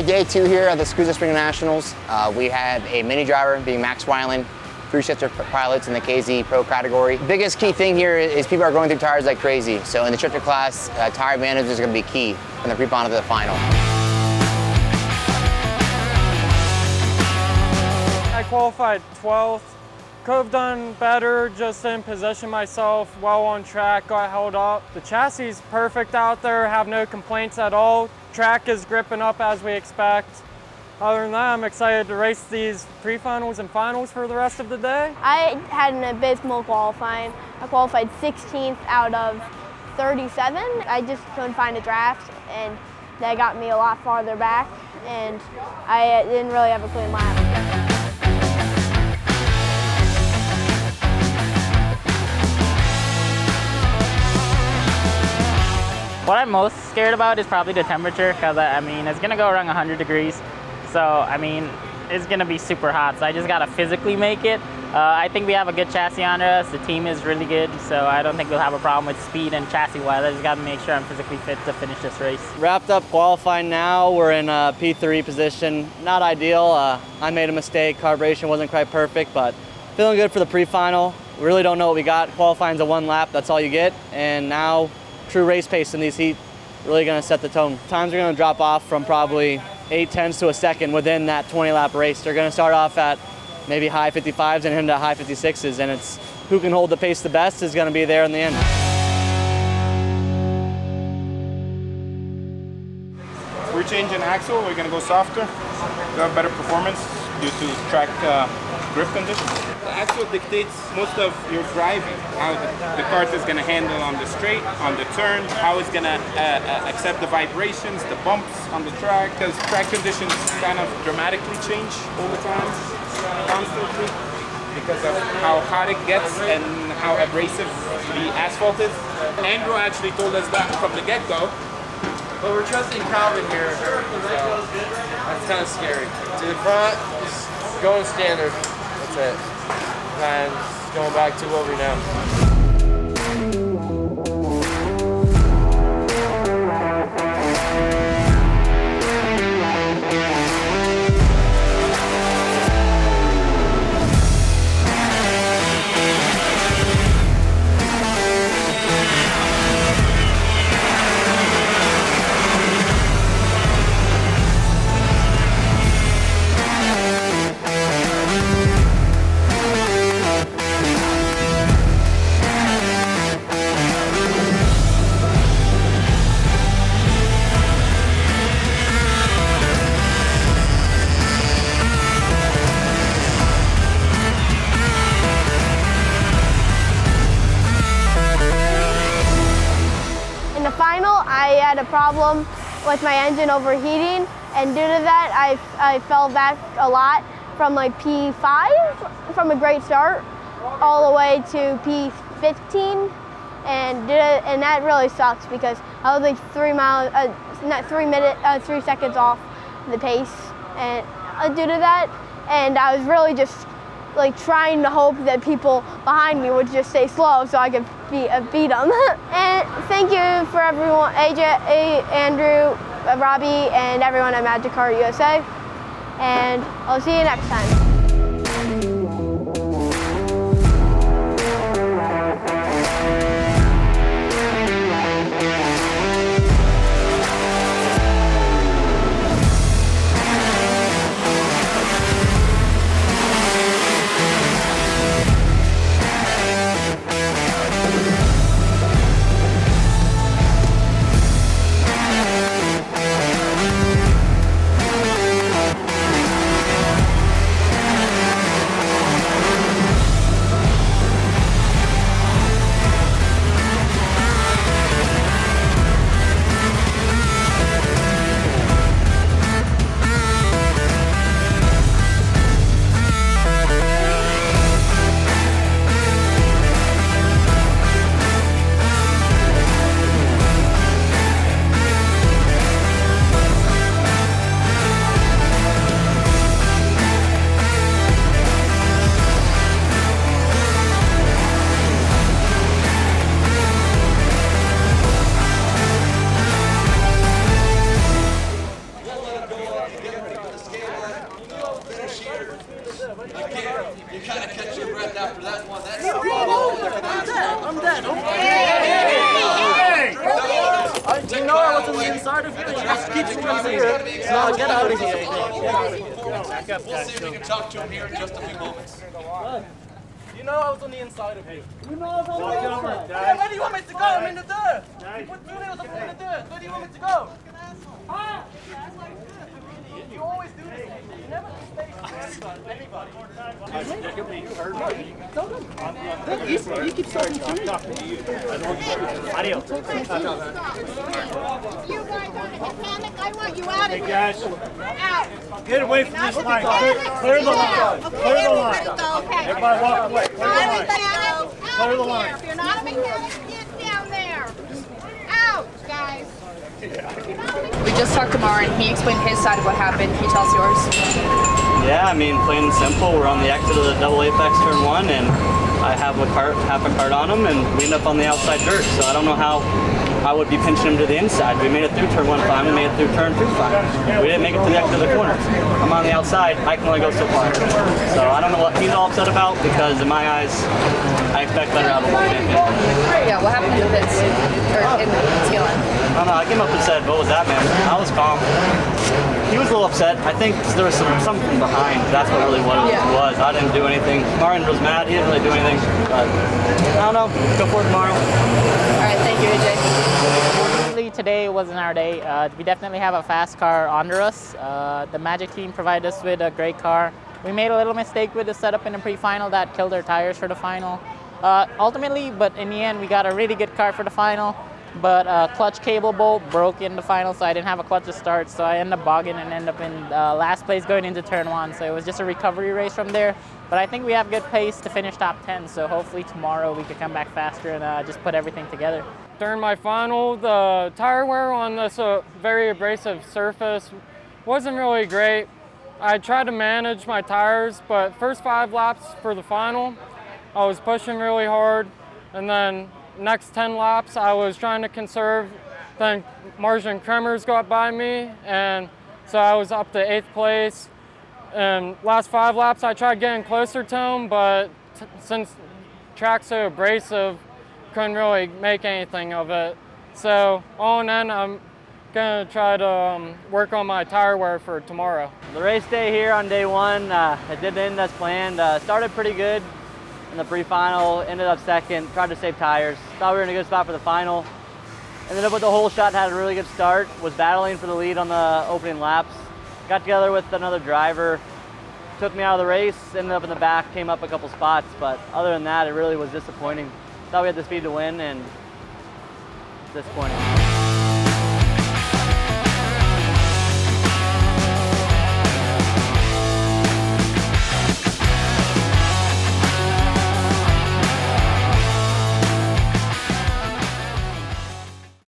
day 2 here at the SKUSA Spring Nationals. We have a mini driver being Max Weiland, 3 shifter pilots in the KZ Pro category. The biggest key thing here is people are going through tires like crazy. So in the shifter class, tire management is going to be key from the pre-final to the final. I qualified 12th. Could have done better, just didn't position myself well on track, got held up. The chassis is perfect out there, have no complaints at all. Track is gripping up as we expect. Other than that, I'm excited to race these pre-finals and finals for the rest of the day. I had an abysmal qualifying. I qualified 16th out of 37. I just couldn't find a draft, and that got me a lot farther back, and I didn't really have a clean lap. What I'm most scared about is probably the temperature, because I mean, it's gonna go around 100 degrees. So, I mean, it's gonna be super hot. So I just gotta physically make it. I think we have a good chassis on us. The team is really good. So I don't think we'll have a problem with speed and chassis wise. I just gotta make sure I'm physically fit to finish this race. Wrapped up qualifying now. We're in a P3 position. Not ideal. I made a mistake. Carburation wasn't quite perfect, but feeling good for the pre-final. We really don't know what we got. Qualifying's a 1 lap. That's all you get. And now, true race pace in these heat, really gonna set the tone. Times are gonna drop off from probably 8/10 to a second within that 20-lap race. They're gonna start off at maybe high 55s and into high 56s, and it's who can hold the pace the best is gonna be there in the end. We're changing axle, we're gonna go softer, to have better performance due to track grip conditions. The axle dictates most of your driving, how the kart is going to handle on the straight, on the turn, how it's going to accept the vibrations, the bumps on the track, because track conditions kind of dramatically change all the time, constantly, because of how hot it gets and how abrasive the asphalt is. Andrew actually told us that from the get-go. But we're trusting Calvin here, so that's kind of scary. To the front, just going standard. That's it. And going back to what we know. I had a problem with my engine overheating, and due to that, I fell back a lot from like P5 from a great start all the way to P15, and that really sucks because I was like 3 seconds off the pace, and due to that, and I was really just like trying to hope that people behind me would just stay slow so I could beat them. And thank you for everyone, AJ, Andrew, Robbie, and everyone at Magik Kart USA. And I'll see you next time. You kind of catch your breath after that one. That's I'm dead. You know I was on the inside of you. You just keep swinging here. Now get out of here. We'll see if we can talk to him here in just a few moments. You know I was on the inside of you. You know I was on the inside. Hey, where do you want me to go? I'm in the dirt. You put 2 nails up in the dirt. Where do you want me to go? You always do this. You never do space for anybody. You heard me. You keep talking to me. Adios. You guys want to panic? I want you out of here. Guys, Out. get away from this line. Clear the line. Clear the line. Everybody walk away. Clear the line. Clear the line. If you're not a mechanic, get down there. Out, guys. We just talked to Mar and he explained his side of what happened. Can you tell us yours? Yeah, I mean, plain and simple, we're on the exit of the double apex turn 1, and I have half a cart on him, and we end up on the outside dirt. So I don't know how I would be pinching him to the inside. We made it through turn 1 fine, we made it through turn 2 fine. We didn't make it to the exit of the corner. I'm on the outside, I can only go so far. So I don't know what he's all upset about, because in my eyes, I expect better out of the line. Yeah, what happened in the pits? Or in the tail end? I don't know, I came up and said, what was that, man? I was calm. He was a little upset. I think there was something behind. That's what really what it was. I didn't do anything. Martin was mad. He didn't really do anything. But I don't know. Go for it tomorrow. All right, thank you, AJ. Unfortunately, today wasn't our day. We definitely have a fast car under us. The Magik team provided us with a great car. We made a little mistake with the setup in the pre-final that killed our tires for the final. Ultimately, but in the end, we got a really good car for the final. But clutch cable bolt broke in the final, so I didn't have a clutch to start, so I ended up bogging and ended up in last place going into turn 1. So it was just a recovery race from there. But I think we have good pace to finish top 10, so hopefully tomorrow we can come back faster and just put everything together. During my final, the tire wear on this very abrasive surface wasn't really great. I tried to manage my tires, but first 5 laps for the final, I was pushing really hard, and then next 10 laps, I was trying to conserve. Then Martian Kremers got by me, and so I was up to 8th place. And last 5 laps, I tried getting closer to him, but since track's so abrasive, couldn't really make anything of it. So all in end, I'm gonna try to work on my tire wear for tomorrow. The race day here on day 1, it didn't end as planned. Started pretty good in the pre-final, ended up second, tried to save tires. Thought we were in a good spot for the final. Ended up with the whole shot, had a really good start, was battling for the lead on the opening laps. Got together with another driver, took me out of the race, ended up in the back, came up a couple spots, but other than that, it really was disappointing. Thought we had the speed to win, and disappointing.